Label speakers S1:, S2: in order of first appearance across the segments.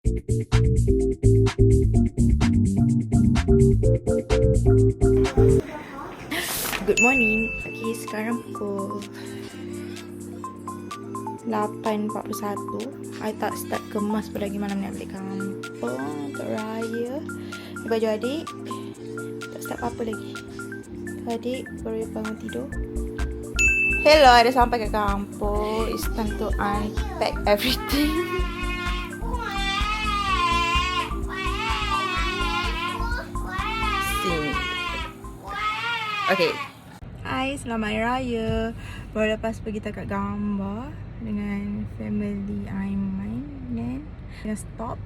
S1: Good morning. Okay, sekarang pukul 8.41. I tak start kemas pada lagi malam ni. Balik kampung untuk raya. Ni baju adik. Tak start apa lagi. Adik baru bangun tidur. Hello, ada sampai ke kampung. It's time to unpack everything. Okay. Hai, selamat raya. Baru lepas pergi takat gambar dengan family Aiman. Then kena stop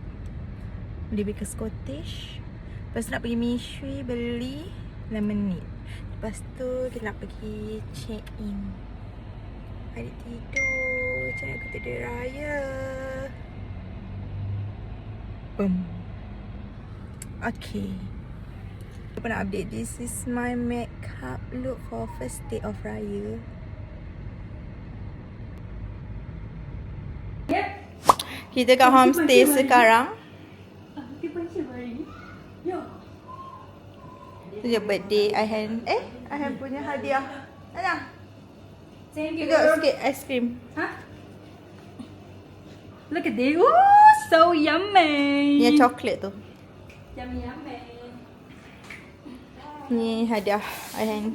S1: beli ke Scottish. Lepas tu nak pergi Mishui beli lemonade. Lepas tu kita nak pergi check in. Adik tidur. Macam aku tidur raya. Boom. Okay. Aku nak update. This is my makeup look for first day of raya. Kita kat homestay sekarang. Tu je birthday Aihan. Aihan punya hadiah. Ana.
S2: Thank you.
S1: Tengok sikit aiskrim.
S2: Huh? Look at this. Ooh, so yummy.
S1: Ni coklat tu.
S2: Yummy, yummy.
S1: Ni hadiah Aihan.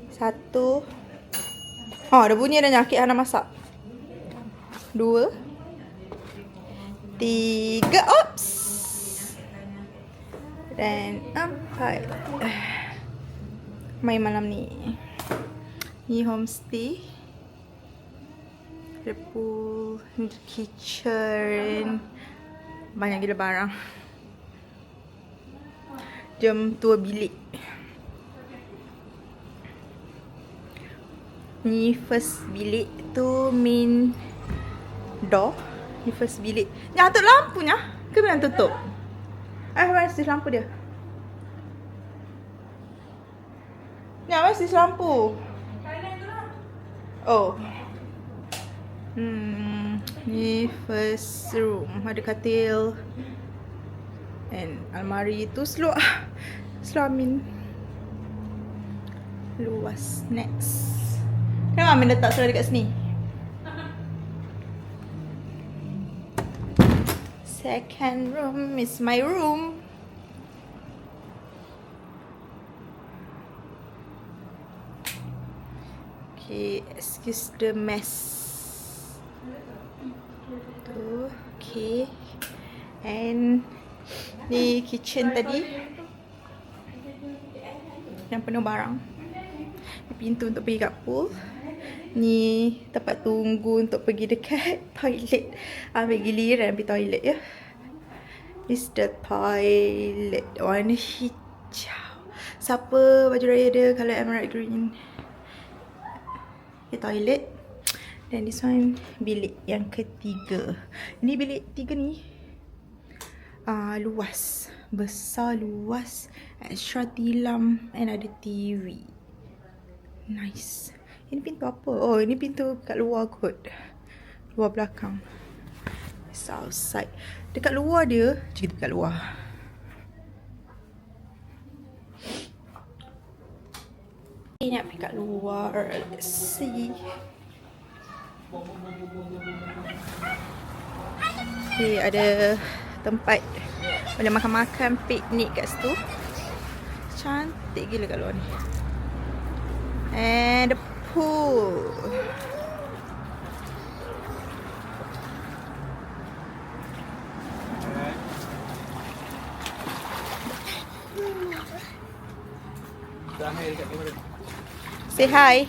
S1: Satu. Oh, ada bunyi dah nyakit Hana masak. 2 3. Oops. Dan 4. Main malam ni. Ni homestay. Ada pool, kitchen. Banyak gila barang. Jom tour bilik. Ni first bilik tu main door. Ni first bilik. Jangan tutup lampunya. Ke memang tutup? Mana sis lampu dia? Mana sis lampu? Oh. Ni first room. Ada katil and almari tu slow Amin. Luas. Next. Kenapa Amin letak seluar dekat sini? Second room is my room. Okay, excuse the mess. Tu, okay. And ni kitchen tadi yang penuh barang. Ni pintu untuk pergi kat pool. Ni tempat tunggu untuk pergi dekat toilet. Ambil giliran pergi toilet ya. This the toilet. Warna hijau. Siapa baju raya dia colour emerald green. Ni toilet. Dan this one bilik yang ketiga. Ni bilik 3 ni. Luas. Besar, luas. Extra tilam. And ada TV. Nice. Ini pintu apa? Oh, ini pintu kat luar kot. Luar belakang. It's outside. Dekat luar dia. Kita dekat luar. Ini nak pergi kat luar. Let's see. Okay, ada tempat boleh makan-makan, piknik kat situ. Cantik gila kat luar ni. And the pool. Say hi.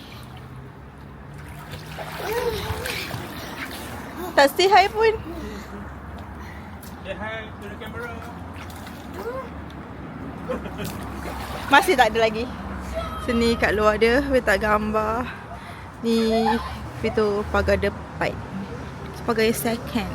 S1: Tak say hi pun.
S3: Say hi to the camera.
S1: Masih tak ada lagi. Sini kat luar dia letak gambar. Ni pintu pagar depan. Pagar second.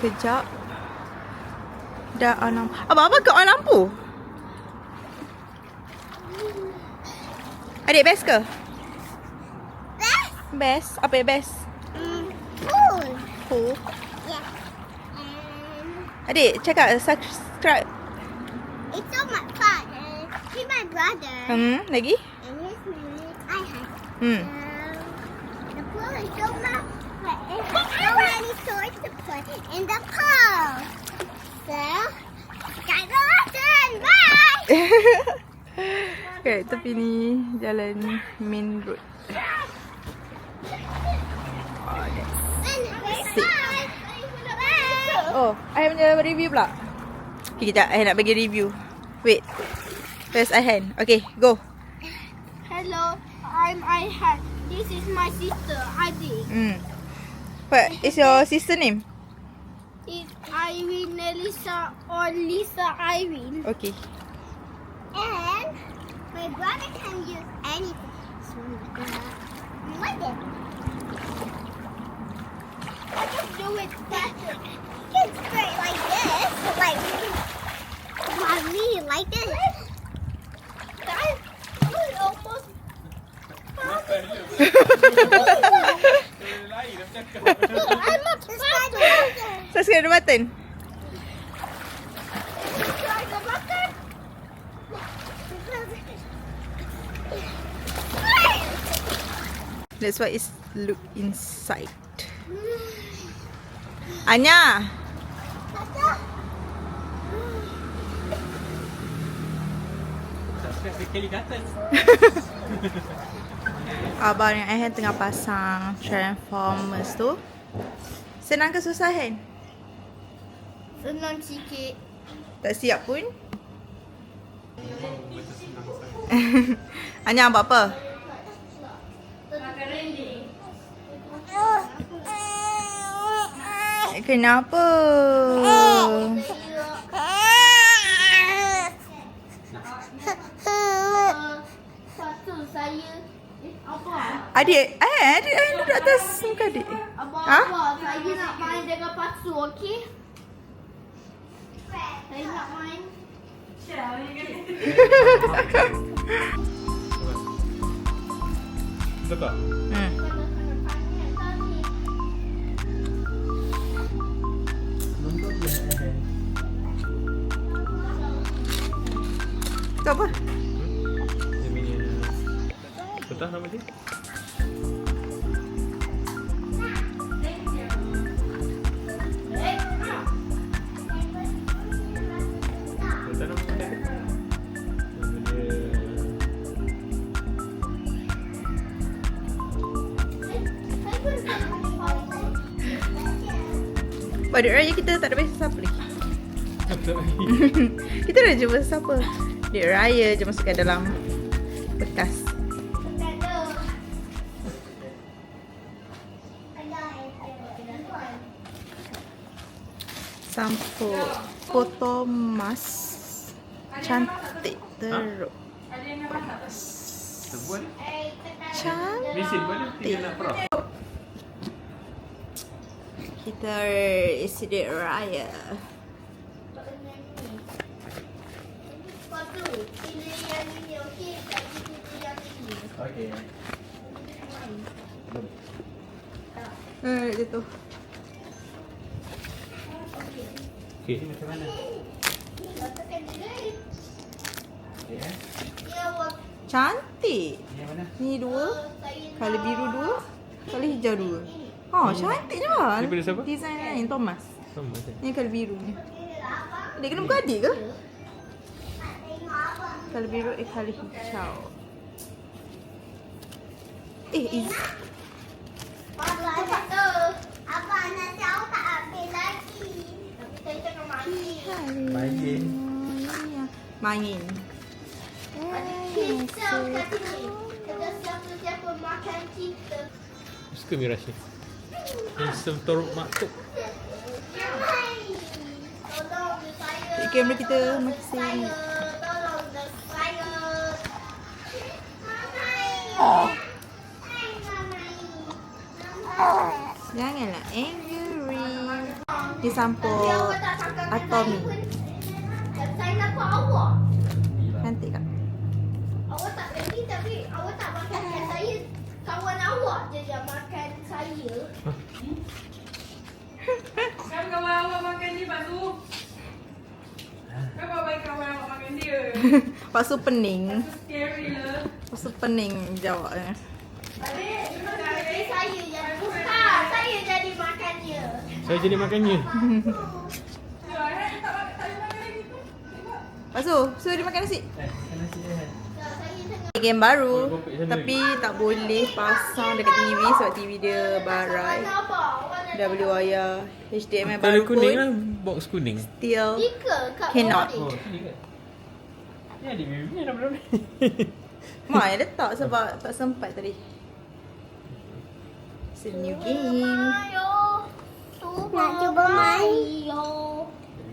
S1: Kejap. Dah on lampu. Abang ke on lampu? Adik best ke?
S4: Best.
S1: Best? Apa yang best?
S4: Pool.
S1: Pool.
S4: Yeah. And
S1: Adik cakap subscribe.
S4: it's so much fun. He's my brother.
S1: Lagi?
S4: And his name is Ihan. The pool is so much fun. It has so many toys to play in the pool. So, guys, listen. Bye.
S1: Okay, tepi ni jalan main road. Oh, I punya review pula. Okay, kejap. I nak bagi review. Wait. First Ihan. Okay, go.
S4: Hello, I'm Ihan. This is my sister, Adi.
S1: What is your sister name?
S4: It's Irene, Elisa, or Lisa Irene.
S1: Okay.
S4: And my brother can use anything. So, like it. I just do it better. It's straight like this. Like me, like this. Guys, we almost found it. I'm a spider.
S1: Subscribe the button.
S4: Try the button.
S1: That's why it's look inside. Anya.
S3: Subscribe sekali ke atas.
S1: Abang yang Ihan tengah pasang Transformers tu. Senang ke susah, Ihan?
S4: Senang sikit.
S1: Tak siap pun. Anya buat apa? Kenapa?
S4: Satu saya apa?
S1: Adik duduk atas muka adik.
S4: Abang, saya nak main dengan pasu, okey? Saya nak main.
S3: Betul tak?
S1: Tu apa?
S3: Dia punya... Betul nama dia? Betul nama dia? Nama dia...
S1: Pada raya kita tak ada best siapa lagi.
S3: Betul lagi.
S1: Kita dah jumpa siapa. Di raya je masukkan dalam bekas. Sampo foto mas cantik teruk.
S3: Sebuah ni? Mesin pun ada.
S1: Cantik.
S3: 3 nak Pro.
S1: Kita isi di raya.
S3: Okey.
S1: Dia tu.
S3: Okey, ni macam mana?
S1: Cantik.
S3: Yang mana?
S1: Ni 2. Color biru 2. Color hijau 2. Oh, cantik je lah.
S3: Daripada siapa?
S1: Design lain Thomas.
S3: Sama je.
S1: Ni color biru ni. Adik kena buka adik ke? Color biru color hijau. Is
S4: Abang nanti awak tak ambil lagi. Tapi saya tengah main.
S3: Main.
S1: Main.
S4: Kita kat sini. Kita siapa-siapa makan kita.
S3: Suka Mirashi. Handsome teruk maktub.
S4: Tolong saya.
S1: Kamera kita masing.
S4: Tolong saya.
S1: Janganlah angry. Ni sampul
S4: Awak tak sangka
S1: Atomi.
S4: saya nampak awak.
S1: Cantik tak?
S4: Awak tak ready tapi awak tak makan saya. Kawan awak je yang makan saya.
S2: Kan kawan awak makan ni, Pak Su. Kan bawa baik kawan awak makan dia.
S1: Lepas tu pening.
S2: Scary lah.
S1: Lepas tu pening jawabnya.
S4: Tapi saya yang bukan. Saya jadi makan dia.
S3: Saya jadi makannya.
S1: Lepas tu, suruh dia makan nasi.
S3: Nasi
S1: Game baru. Tapi tak boleh pasang dekat TV sebab TV dia barai. Dah beli wayar HDMI
S3: Kalau
S1: baru
S3: kuning lah,
S1: pun
S3: box kuning.
S1: still
S4: Ika kat
S1: cannot.
S3: Oh, sini kan? Ni adik baby ni dah berapa?
S1: Mak yang letak sebab tak sempat tadi. It's a new game.
S4: Nak cuba main.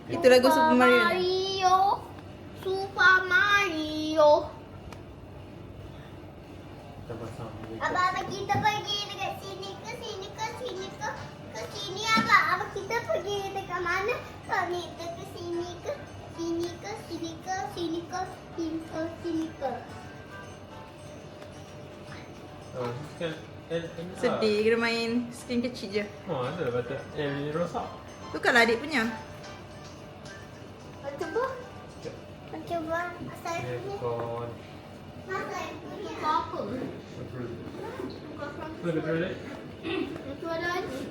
S1: Itu lagu Super Mario ni.
S4: Mario. Super Mario.
S3: Kita pasang.
S4: Abang kita pergi dekat sini ke sini ke sini ke sini abang kita pergi dekat mana? Kami dekat sini ke sini ke sini ke sini ke sini ke sini ke.
S3: Oh, sekarang
S1: Sedih kena main screen kecil je.
S3: Oh, ada lah batak. Ini rosak.
S1: Tukarlah adik punya.
S4: Cuba. Cuba saya punya.
S3: Aircon.
S4: Saya punya apa?
S3: Betul betul ni.
S4: Itu ada lagi.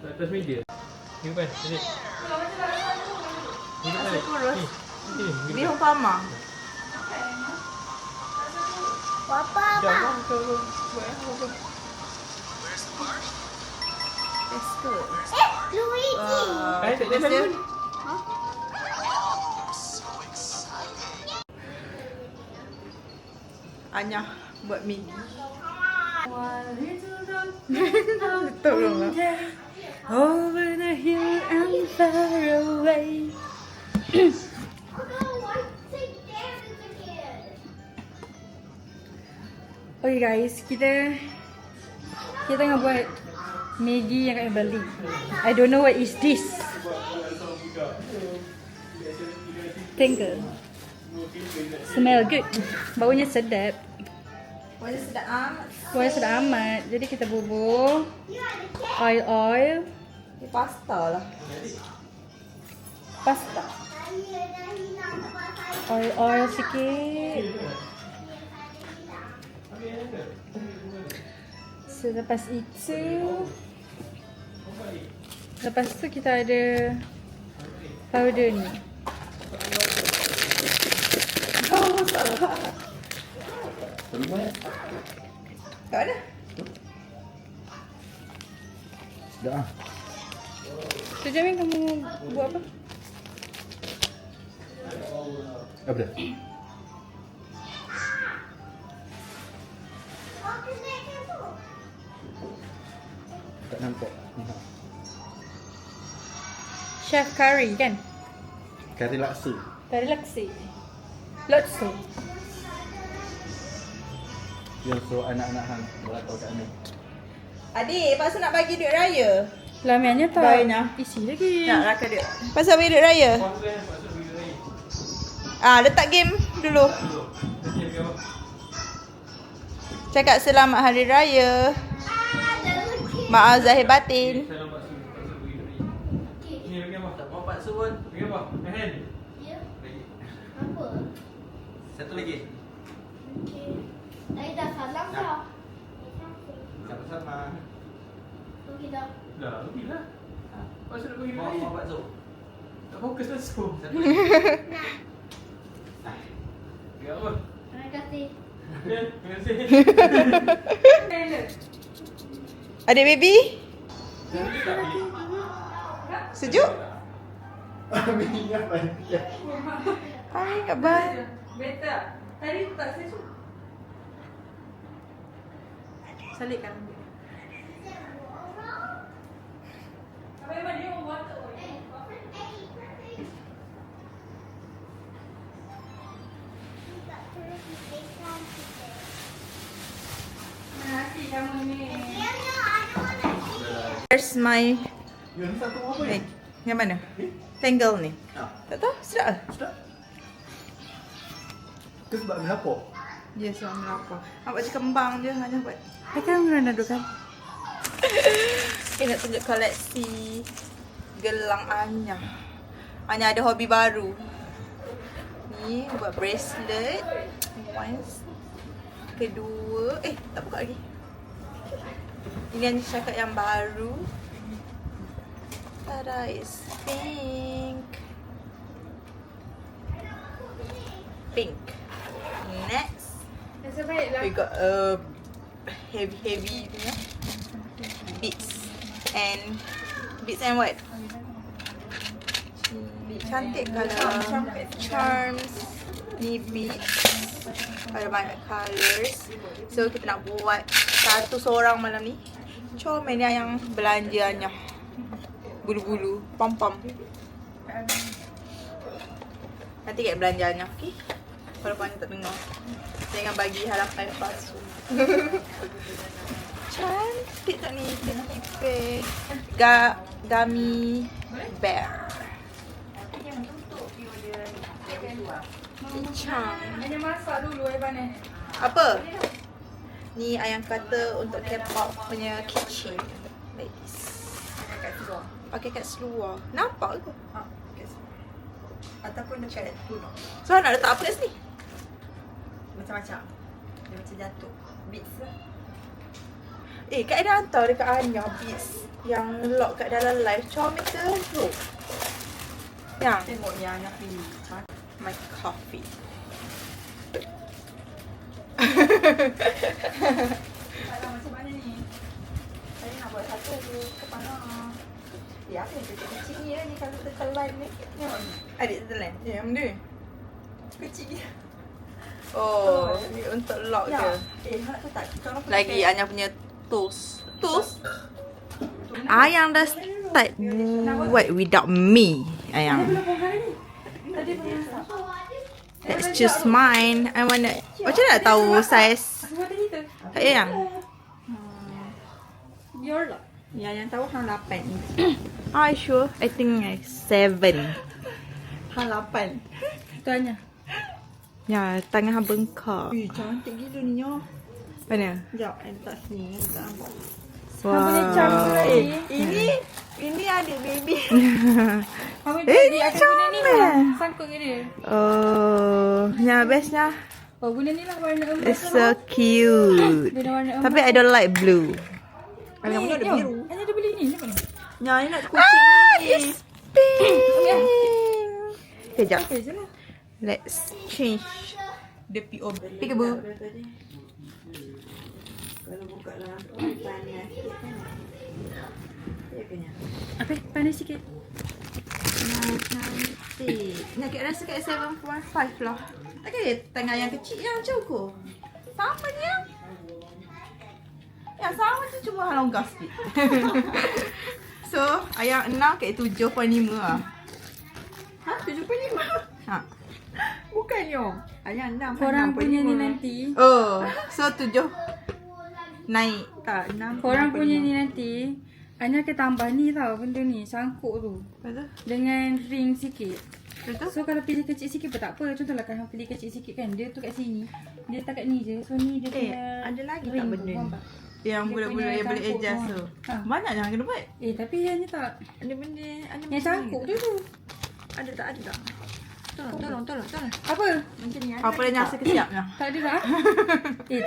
S3: Atas meja. Ni bukan. Ni. Ni bukan.
S1: kurus.
S3: Ni.
S1: Ni Hong Pama.
S4: Apa apa?
S3: Jangan.
S1: Best ke?
S4: Luigi.
S3: Eh, tak
S1: best
S3: ada
S1: dia.
S3: pun.
S1: Anya buat Maggi.
S2: Betul lah. Over the hill and far away.
S4: Oh no, I take damage again.
S2: Okay guys, kita tengah buat Maggi yang kami beli. I don't know what is this. Tengok. Smell good. Baunya sedap.
S1: Wajah sedap amat.
S2: Baunya sedap amat. Jadi kita bubur oil.
S1: Ni pasta lah.
S2: Pasta. Oil sikit. Selepas itu, lepas tu kita ada powder ni.
S1: Tak ada.
S5: Dah.
S2: So Jamin, kamu buat apa?
S5: Apa dah? Tak nampak.
S2: Chef curry kan?
S5: Kari laksa.
S2: Kari laksi. Laksa.
S5: Yang suruh anak-anak hang beratau kat ni.
S1: Adik, pasal nak bagi duit raya.
S2: Lamiannya tak
S1: Baiknya.
S2: isi lagi.
S1: Nak raka duit. Pasal bagi duit raya. Letak game dulu. Cakap selamat hari raya. Maaf zahir batin.
S3: Ni bagi apa? Tak mau paksa pun. Bagi apa? Hand.
S4: Ya.
S3: Lagi.
S4: Apa?
S3: Satu lagi.
S4: Okey. Saya dah salam dah.
S5: Sama-sama.
S4: Okey dah.
S3: Dah, rugilah. Pasal nak bagi duit. Mau bakso. Tak fokus lah so. Bagi apa?
S4: Terima kasih.
S3: Ya, terima kasih.
S1: Adik baby, sejuk?
S5: Minyak banyak.
S1: Hai, kabar?
S2: Better. Tadi tak sejuk. Salitkan. Memang dia mau buat tu. Terima kasih kamu ni.
S1: Here's my
S5: Yang ni satu apa
S1: Ni.
S5: ni?
S1: Yang mana? Tangle ni.
S5: Ah,
S1: Tak tahu, sedap ke?
S5: sedap. Ke sebab melapuk?
S1: Ya, sebab melapar. Nampak macam kembang je hanya buat.
S2: Kan Ronaldo kan?
S1: Okay, nak tunjuk koleksi gelang Anya. Anya ada hobi baru. Ni buat bracelet. Once. Kedua. Tak buka lagi. Ini Anya cakap yang baru. Tada, it's pink. Pink. Next.
S2: Nasib baiklah.
S1: We got a heavy punya beads and what? Cantik kalau charms ni beads ada banyak colours. So kita nak buat satu seorang malam ni. Comel ni yang belanjanya. Bulu-bulu, pom-pom. Nanti kat belanjanya, okey? Walaupun Anya tak dengar. Jangan bagi harapan palsu. Cantik tak ni? Gummy bear. Ichang.
S2: Hanya masak dulu panas.
S1: Apa? Ni ayang kata untuk K-pop punya kitchen. Like this. Pakai kat seluar. Nampak ke?
S6: Ataupun dekat punuk.
S1: So nak letak apa kat sini?
S6: Macam-macam. Dia macam jatuh. Beats lah.
S1: Kak Aida hantar dekat Anya beads yang lock kat dalam live. Comel teruk. Yang
S6: Tengok yang nak pilih.
S1: my coffee.
S6: Macam mana ni? Saya nak buat satu kepala. Ya, apa yang kecil-kecil ni lah ni kalau tekan live ni. Tengok ni.
S1: Adik telan. Yang mana?
S6: Kecil ni.
S1: Oh, ni untuk lock
S6: Ya.
S1: je.
S6: Nak tu tak? Kalau aku
S1: Lagi
S6: pakai-
S1: Anya punya tools. Tools? Ayang dah start what without me. Ayang.
S6: Tadi pun masak.
S1: Let's choose mine. I wanna. Macam mana nak tahu size
S2: Buat kita.
S1: Kak Ayang?
S2: Your lah.
S6: Yang tahu hang 8 ni.
S1: I sure. I think 7.
S6: Hang 8.
S2: Tanya.
S1: Ya, tangan hang bengkak.
S6: Cantik gila ni nyo.
S1: Mana?
S6: Sekejap, I letak sini. Letak nampak.
S2: Boleh charm tu lagi.
S6: Ini adik baby.
S2: Kamu
S1: Eh,
S2: jadi
S1: ni
S2: akan guna ni
S1: comel.
S2: lah. Sangkut ke dia?
S1: Oh, ya bestnya.
S2: Oh, guna ni lah warna emas.
S1: It's so cute.
S2: Dia ada warna emas.
S1: Tapi I don't like blue.
S6: Yang punya ada
S2: Yo,
S6: biru.
S2: Hanya dia beli ni. Nampak ni?
S6: Yang ni nak kucing ni.
S1: It's pink. Sekejap.
S2: Okay je lah.
S1: Let's change the POV. Peekaboo.
S6: Kalau buka lah panas sikit kan. Ya kenyang.
S2: Apa? Panas sikit.
S1: Cantik. Nak rasa kat 7.5 lah. Takkan dia tangan yang kecil yang macam aku? Sama ni yang. Yang sama tu cuma hang longgar sikit. So, ayang 6 kat 7.5 lah.
S6: Ha? 7.5?
S1: Ha.
S6: Bukannya. Ayah 6.
S2: Korang punya ni nanti.
S1: Oh, so 7 naik.
S6: Tak, 6.
S2: Korang punya ni nanti. Anya akan tambah ni tau benda ni. Sangkut tu.
S1: Betul?
S2: Dengan ring sikit.
S1: Betul?
S2: So kalau pilih kecil sikit pun tak apa. Contohlah kalau pilih kecil sikit kan. Dia tu kat sini. Dia tak kat ni je. So ni dia punya
S6: ada lagi tak
S2: ring
S6: benda
S2: tu,
S6: ni?
S2: faham tak?
S1: Yang
S2: Dia
S1: budak-budak
S2: punya
S1: yang boleh
S2: cangkuk
S1: adjust
S2: tu.
S1: tu.
S2: Ha.
S1: Banyak jangan kena buat.
S2: Tapi Anya tak.
S6: Ada benda. Ada
S2: Yang cangkuk tu tu.
S6: Ada tak? Ada tak? Tolong.
S2: Apa?
S6: Macam ni.
S1: Apa dah nyasa kesiap dah.
S2: Tak ada tak?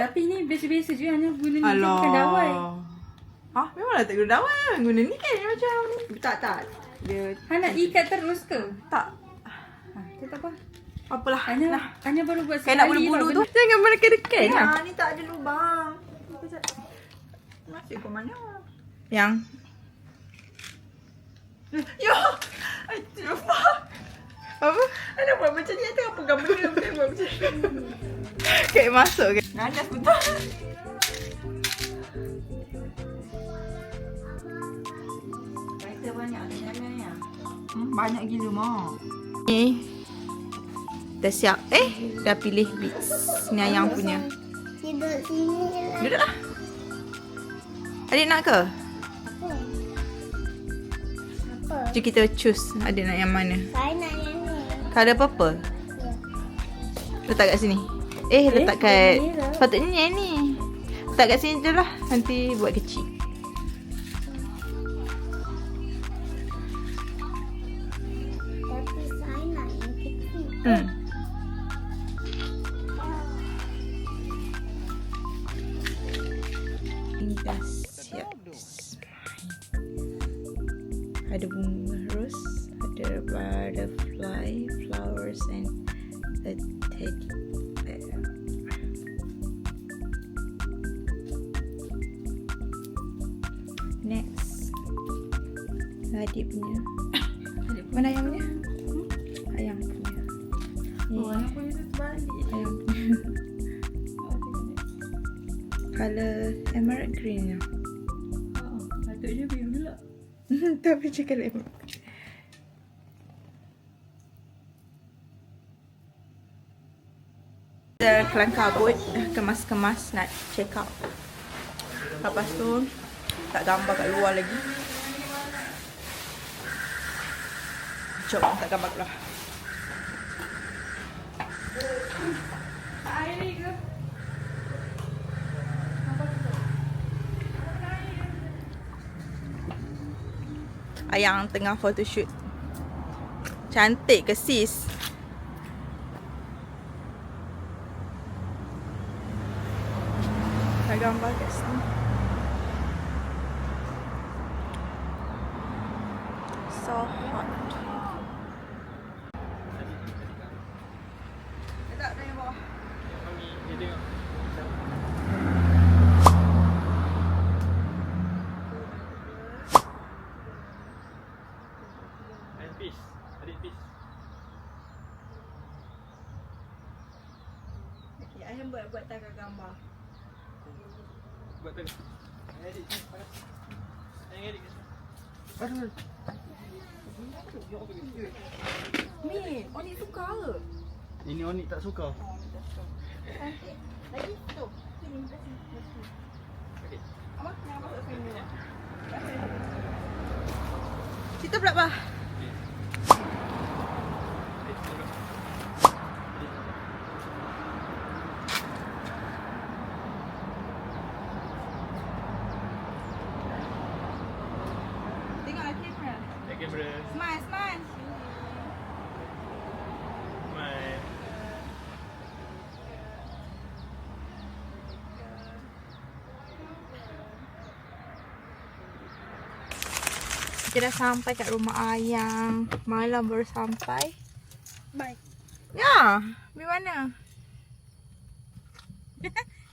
S2: Tapi ni biasa-biasa je. Hanya guna ni je bukan dawai.
S1: Ah, memanglah tak guna dawai. Guna ni kan macam ni.
S6: Tak. Dia
S2: Han nak ikat terus ke?
S1: Tak.
S2: Tu tak apa.
S1: Apalah.
S2: Hanya baru buat
S1: Kayak nak bulu-bulu tu. Jangan dekat-dekat.
S6: Ya, ni tak ada lubang. Masuk ke mana?
S1: Yang.
S6: Ya. Aduh.
S1: Apa?
S6: Ana buat macam ni tengah pegang benda bukan buat macam ni.
S1: Kayak masuk ke?
S6: Nanas betul. Kereta banyak jalan ya. Banyak gila mak.
S1: Ni. Dah siap. Dah pilih beats. Ni ayang punya.
S4: Tidur sini.
S1: Duduklah. Adik nak ke? Jom kita choose ada nak yang mana.
S4: Saya nak yang ni.
S1: Colour purple. Letak kat sini. Letak kat...
S2: ni lah.
S1: Patutnya yang ni. Letak kat sini je lah. Nanti buat kecil.
S4: Tapi saya nak yang kecil.
S1: Ini dah siap. Ada bunga rose, ada butterfly, flowers and a teddy bear. Next, adik punya. Mana ayam punya? Ayam punya. Ni
S6: Ayam punya tu terbalik.
S1: ayam punya. Colour emerald green lah.
S6: Patutnya biru pula.
S1: Tapi cakap emerald. Kita kelang kabut, kemas-kemas nak check out. Lepas tu tak gambar kat luar lagi. Jom tak gambar keluar.
S6: Air ni ke?
S1: Ayang tengah photoshoot. Cantik ke sis? Tak gambar kat sini. So hot. Letak dari bawah. Okay, ayam buat tangga gambar.
S3: Buat tadi. Edit. Edit.
S5: Aduh.
S1: Ni, Oni suka ke?
S5: Ini Onik tak suka.
S1: Cantik. Lagi tu. Sini, sini. Apa? Yang masuk sini. Cerita pula bah. Tengok kamera.
S3: Kamera.
S1: Smile, smile.
S3: Smile.
S1: Kita dah sampai kat rumah Ayang. Malam baru sampai.
S2: Bye.
S1: Ya, pergi mana?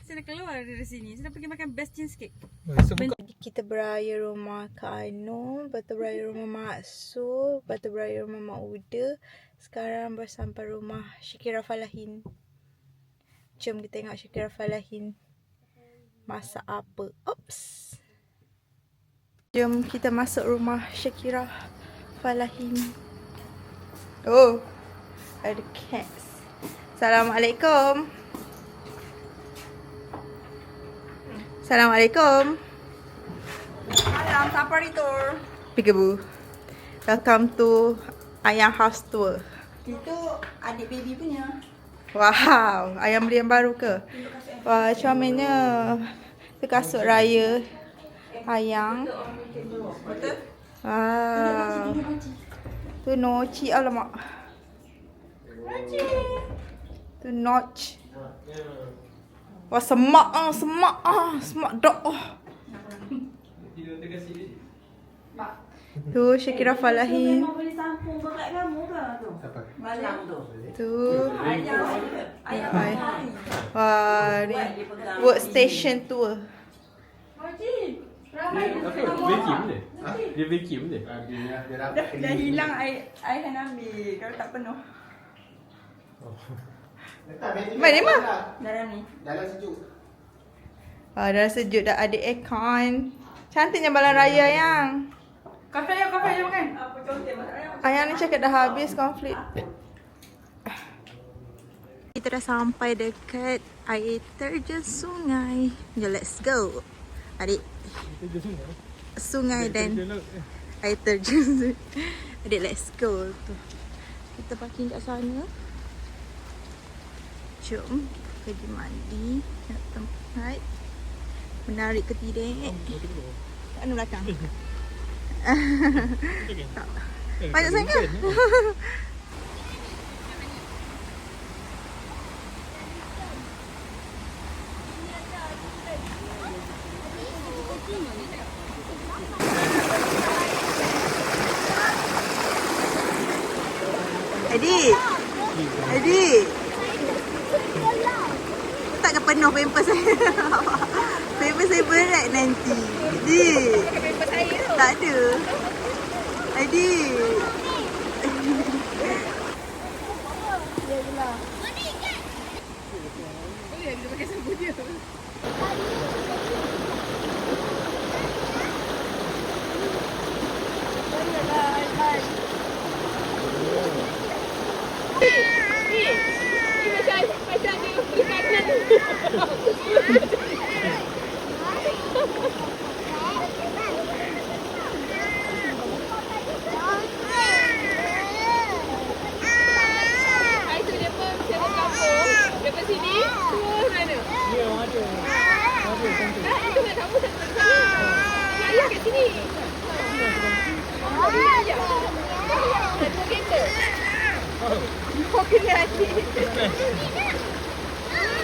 S2: Saya nak keluar dari sini. Saya nak pergi makan best cheesecake.
S1: Jadi kita beraya rumah Kak Ainul, lepas tu beraya rumah Mak Su, lepas tu beraya rumah Mak Uda. Sekarang bersampai rumah Syakira Falahin. Jom kita tengok Syakira Falahin masak apa. Oops. Jom kita masuk rumah Syakira Falahin. Oh, ada cats. Assalamualaikum. Assalamualaikum.
S6: Malam, safari tour.
S1: Peekaboo. Welcome to Ayang House Tour.
S6: Itu adik baby punya.
S1: Wow, Ayang beli yang baru ke? Wah, comelnya. Itu kasut raya Ayang.
S6: Betul?
S1: Wow. Tu Noci, alamak. Tu Notch. Wah, semak dok. Tu Syakira Falahin.
S6: Memang boleh sampung berat kamu ke tu? Malam tu.
S1: Tu.
S6: Ayam.
S1: Ay. Wah, ni workstation tour.
S6: Makcik.
S3: Vacuum dia? Dia vacuum dia?
S6: Dah hilang air hand ambil. Kalau tak penuh.
S1: Mana ni mah?
S6: Dalam ni.
S5: Dalam sejuk.
S1: Dah sejuk, dah ada aircon. Cantiknya balan raya Ayang.
S6: Kafe je makan. Apa contoh masak?
S1: Ayang ni cakap dah habis konflik. Kita dah sampai dekat air terjun sungai. Jom let's go. Adik. Sungai dan air terjun. Adik, let's go tu. Kita parking kat sana. Jom kita pergi mandi. Nak tempat menarik ke tidak? Kat mana belakang? Tak. Banyak sangat. Adik. Adik. Takkan penuh pampers saya. Pampers saya berat nanti. Adik. Tak ada. Adik.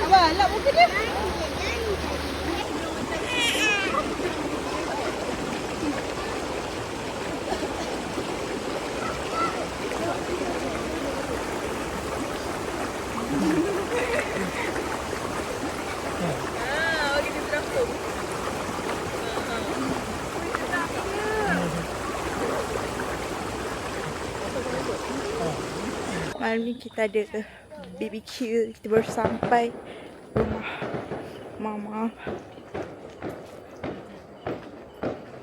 S1: Abang, lap muka dia. Malam ni kita ada BBQ. Kita baru sampai rumah Mama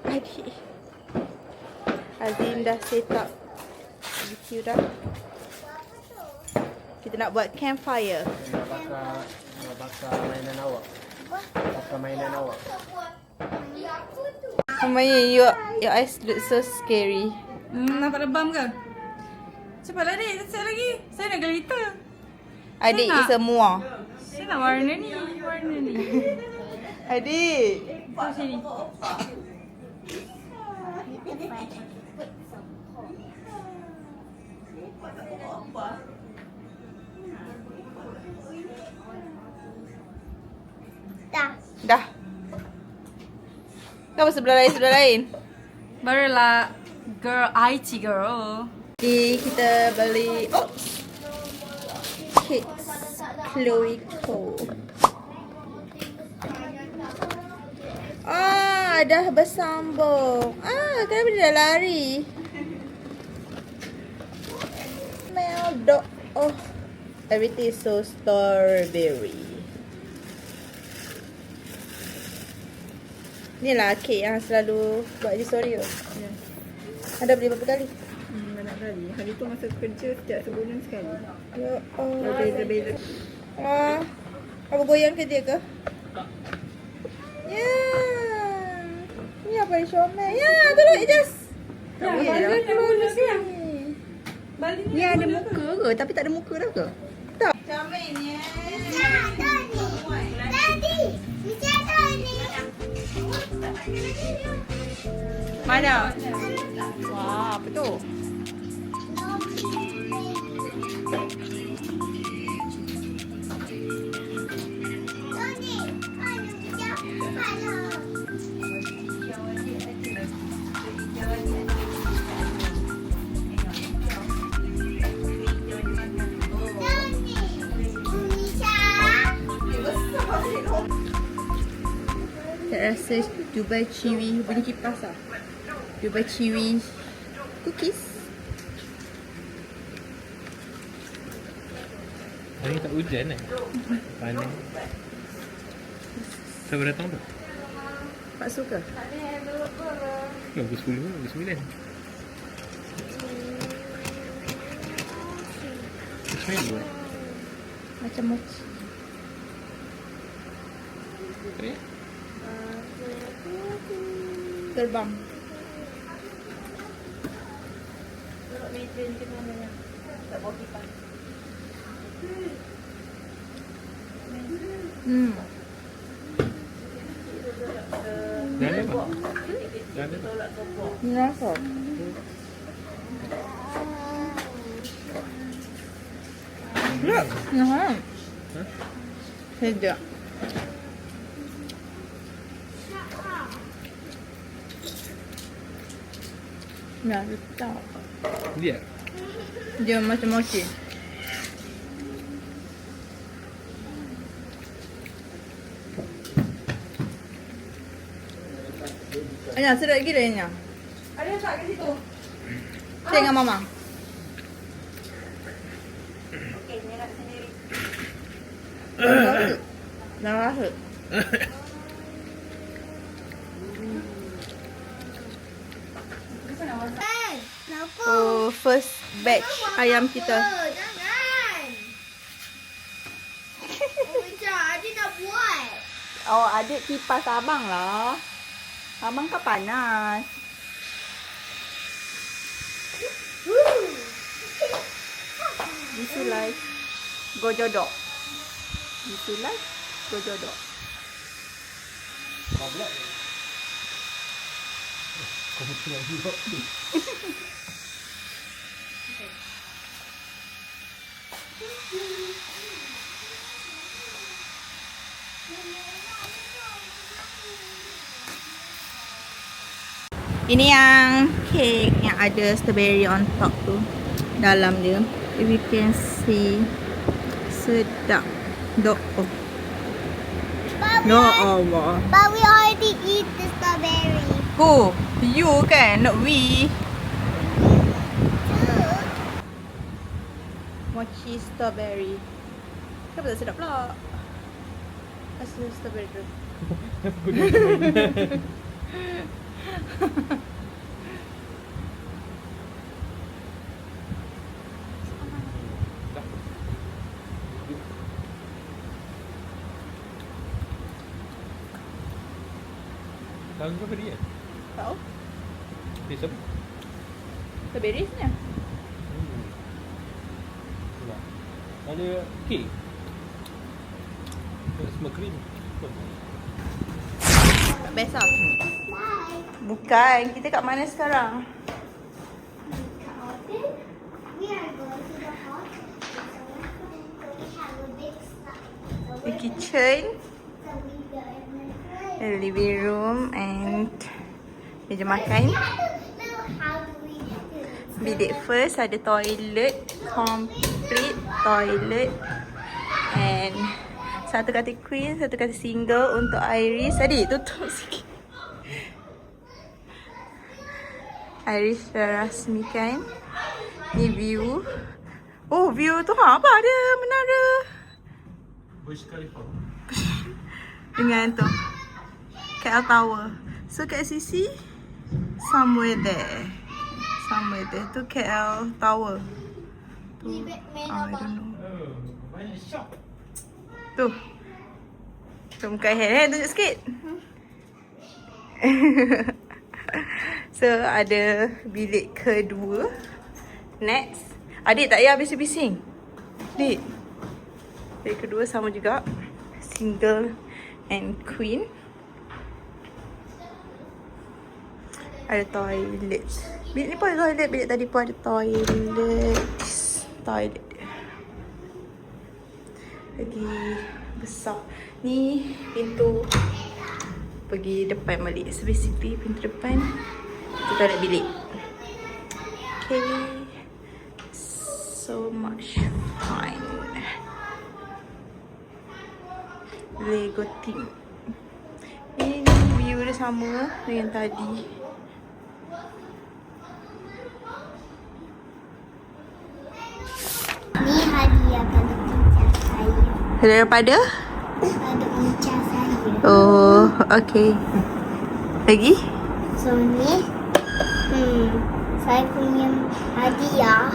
S1: Adik. Azim dah set up BBQ dah. Kita nak buat campfire.
S5: Nak bakar mainan awak. Bakar mainan awak.
S1: Maya, your eyes look so scary.
S2: Nampak lebam ke? Cepatlah adik, saya lagi. Saya nak glitter.
S1: Adik
S2: nak.
S1: is semua.
S2: Saya nak warna ni. Warna ni.
S1: Adik.
S2: Oh, sini.
S1: Dah. Kenapa sebelah lain?
S2: Barulah girl, IT girl.
S1: Jadi kita beli cakes Chloe Co. Dah bersambung. Kenapa dia dah lari? Meldok. Everything is so strawberry. Inilah kek yang selalu buat di Sorio.
S6: Ya.
S1: Ada beli berapa kali?
S6: Banyak kali. Hari tu masa kerja setiap sebulan sekali.
S1: Ya Allah.
S6: Berbeza-beza.
S1: Apa goyang ke dia ke? Ya. Ni apa ni Syomel? Ya, tolong Ijaz.
S6: Tak boleh lah.
S1: Ni ada muka ke? Tapi tak ada muka dah ke? Tak. Comel ni.
S4: Daddy, bicara ni.
S1: Mana? Wah, apa tu? Saya rasa Dubai Chewy bunyi kipas lah. Dubai Chewy cookies.
S3: Hari ni tak hujan panas. Siapa datang tu?
S1: Pak suka?
S3: Pukul 10, pukul 9. Macam mana?
S1: Macam mochi. Terbang.
S6: Tak bawa kipas.
S3: Jangan apa? Jangan apa?
S2: Ni rasa. Nah. Sedap. Nah, sedap.
S3: Dia.
S2: Dia macam mochi. Anya, sedap gila Anya.
S6: Ada tak kat situ?
S2: Share dengan Mama.
S6: Okey, ni nak sendiri.
S2: Dah rasa. Oh, first batch ayam kita.
S4: Jangan. Oh, Ija, Adik nak buat.
S6: Oh, adik kipas abang lah. Abang kan panas. Bisulai. Go jodok. Bisulai. Go jodok.
S3: Kau pula. Kau pula juga.
S1: Ini yang cake yang ada strawberry on top tu. Dalam dia. If you can see. Sedap. Dok.
S4: But we,
S1: Ya Allah.
S4: but we already eat the strawberry.
S1: Who? You kan? Not we. Mochi strawberry. Kenapa tak sedap pula? Rasa strawberry tu.
S3: Tahu apa dia?
S1: Tahu?
S3: Dia siapa?
S1: Strawberry sebenarnya.
S3: Nah. Ada kek. Semua krim.
S1: Best lah. Bukan. Kita kat mana sekarang?
S4: We are going to the house. We have a big stuff.
S1: The kitchen.
S4: So we go in the
S1: The living room and meja makan.
S4: How do we do this?
S1: Bilik first ada toilet, complete toilet and satu katil queen, satu katil single untuk Iris. Adik tutup sikit. Iris dah rasmikan. Ni view. Oh, view tu apa ada menara
S3: Burj Khalifa.
S1: dengan tu KL Tower. So kat sisi somewhere there. Somewhere there tu KL Tower. Tu I don't know.
S3: Oh, banyak shop.
S1: Tu. Tu muka head tunjuk sikit. So ada bilik kedua. Next. Adik tak payah bising-bising. Adik. Bilik kedua sama juga. Single and queen. Ada toilet. Bilik ni pun ada toilet. Bilik tadi pun ada toilet. Toilet. Lagi besar. Ni pintu pergi depan balik. So basically pintu depan itu toilet bilik. Okay. So much fun. Lego team. Ini view dia sama dengan tadi.
S4: Ni hadiah pada teacher saya.
S1: Daripada?
S4: Pada teacher saya.
S1: Oh, okay. Lagi?
S4: So ni, saya punya hadiah.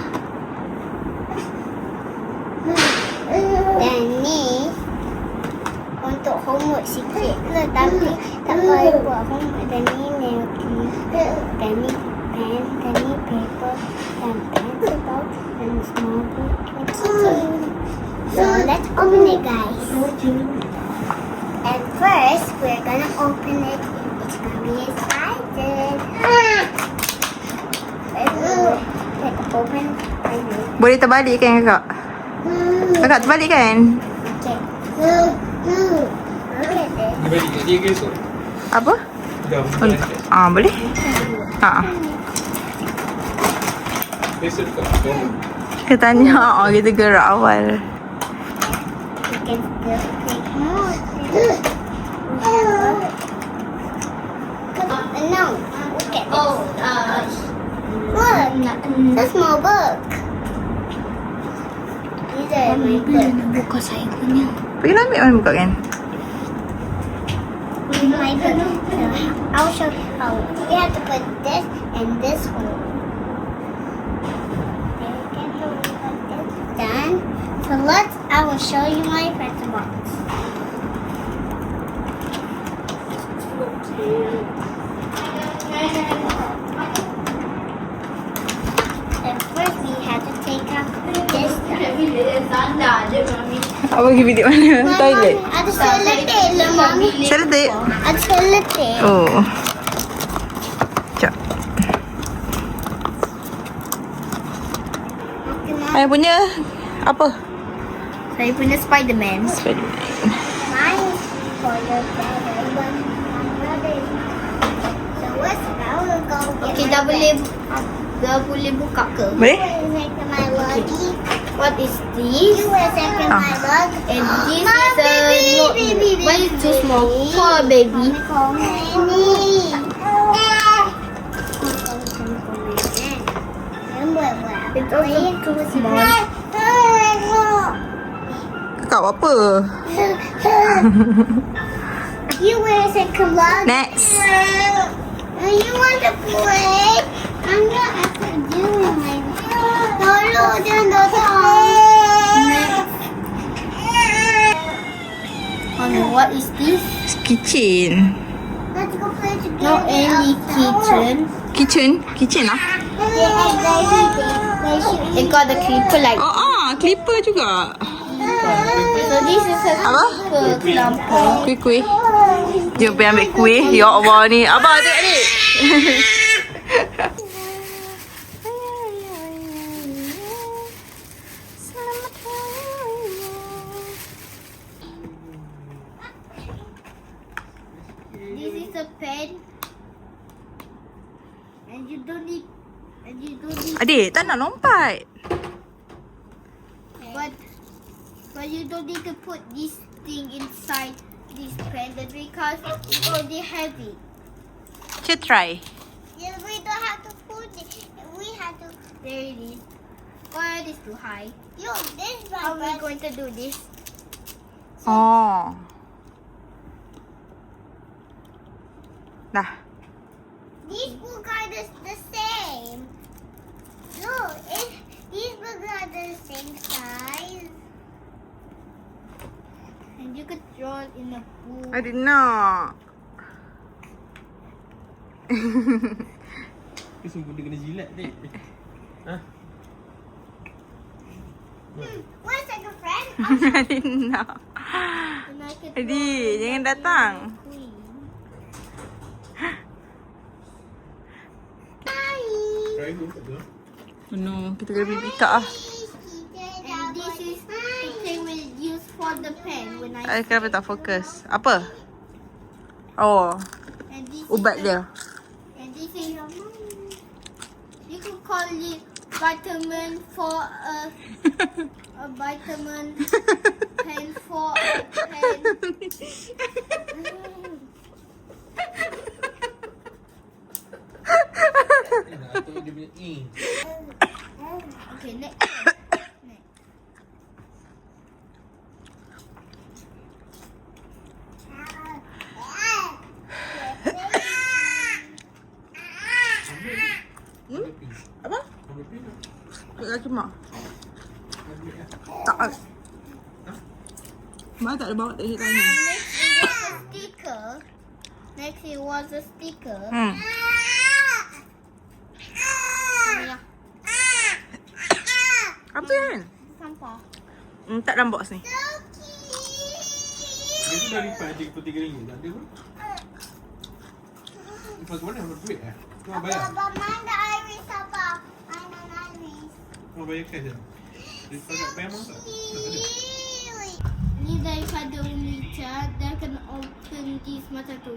S4: Dan ni untuk homework sikit. Tapi tak payah buat homework. Dan ni nail clip. Dan ni pen, penny, paper, and pencil box, and a small book and keychain. So let's open it, guys. And first, we're gonna open it. It's gonna be excited. Let's open it.
S1: Boleh terbalik kan kakak? Kakak terbalik kan?
S4: Okay. Look at this.
S3: Dia balik kat dia ke esok?
S1: Apa?
S3: Dah bukan.
S1: Boleh?
S3: Besok dekat bawah.
S1: Kita tanya, kita gerak awal.
S4: You can still take more. No, look at this. Look, it's a small book. These are my book. Buka saya punya.
S1: Pergi lah ambil mana buka kan?
S4: My book. So I'll show you how. We have to put this in this hole. Done. So I will show you my pencil box. And first we have to take out this stuff.
S1: Apa pergi bilik mana? Toilet?
S4: Ada selotip lah, Mami.
S1: Selotip?
S4: Ada selotip.
S1: Oh. Sekejap. Saya punya apa?
S2: Saya punya Spiderman.
S4: Mine is for the better one. My brother is mine. So what's now we'll go get
S2: Okay, dah boleh buka ke?
S1: Boleh?
S4: my loggy.
S2: What is this?
S4: You will second my log.
S2: And this
S4: My
S2: is a
S4: baby.
S2: Why is too small for a baby?
S4: Call Nanny.
S2: It's also too small.
S1: Kakak buat apa?
S4: You wear a second log.
S1: Next.
S4: You want to play? I'm not after doing my. No, don't.
S2: What is this?
S1: Kitchen.
S4: Let's go play together.
S2: Not any kitchen.
S1: Kitchen lah.
S2: It got the clipper like.
S1: Clipper juga.
S2: So this is a
S1: Apa?
S2: clipper.
S1: Kuih. Jom pergi ambil kuih. Ya Allah ni. Abang tengok ni.
S4: This is a pen. And you don't need.
S1: Adik, tak nak lompat.
S4: But you don't need to put this thing inside this pen because it's already heavy.
S1: Kita try.
S4: Yes, we don't have to put it. We have to.
S2: There it is. Or it is too high.
S4: Yo, this is
S2: How are we
S4: my
S2: going to do this?
S1: Oh. Dah.
S4: These books are the same. No, these books are the same size.
S2: And you could draw it in a pool.
S1: Adik nak.
S3: Dia sungguh dia kena jilat dek. Ha?
S4: One second, friend.
S1: Adik nak.
S2: And I could
S1: Adik, jangan datang.
S2: queen.
S3: Try tu tak tu.
S1: No, kita kena pergi pick up lah.
S2: And this is the thing we use for the pen when I.
S1: Kenapa tak fokus? Apa? Oh,
S2: And this
S1: ubat
S2: is
S1: dia.
S2: And this is you could call it vitamin for a vitamin pen for a pen.
S3: Nak atur dia punya ink.
S2: Okay, next.
S1: Apa?
S3: Ambil pen tak?
S1: Kat cuma.
S3: Ambil lah.
S1: Tak. Mak tak ada bawa tak saya tanya.
S2: Next it was a sticker.
S1: Hmm. tu kan?
S4: Sampah.
S1: Tak dalam box ni.
S4: So cute.
S3: Dia tu dah refund RM33. Tak ada pun. Lepas mana dapat duit Kau nak bayar?
S4: Abang, mana Iris abang? Mainan Iris.
S3: Kau bayar cash je? Refund nak bayar mahal tak? Tak ada.
S4: Ni daripada Umi Cat, dia akan open this macam tu.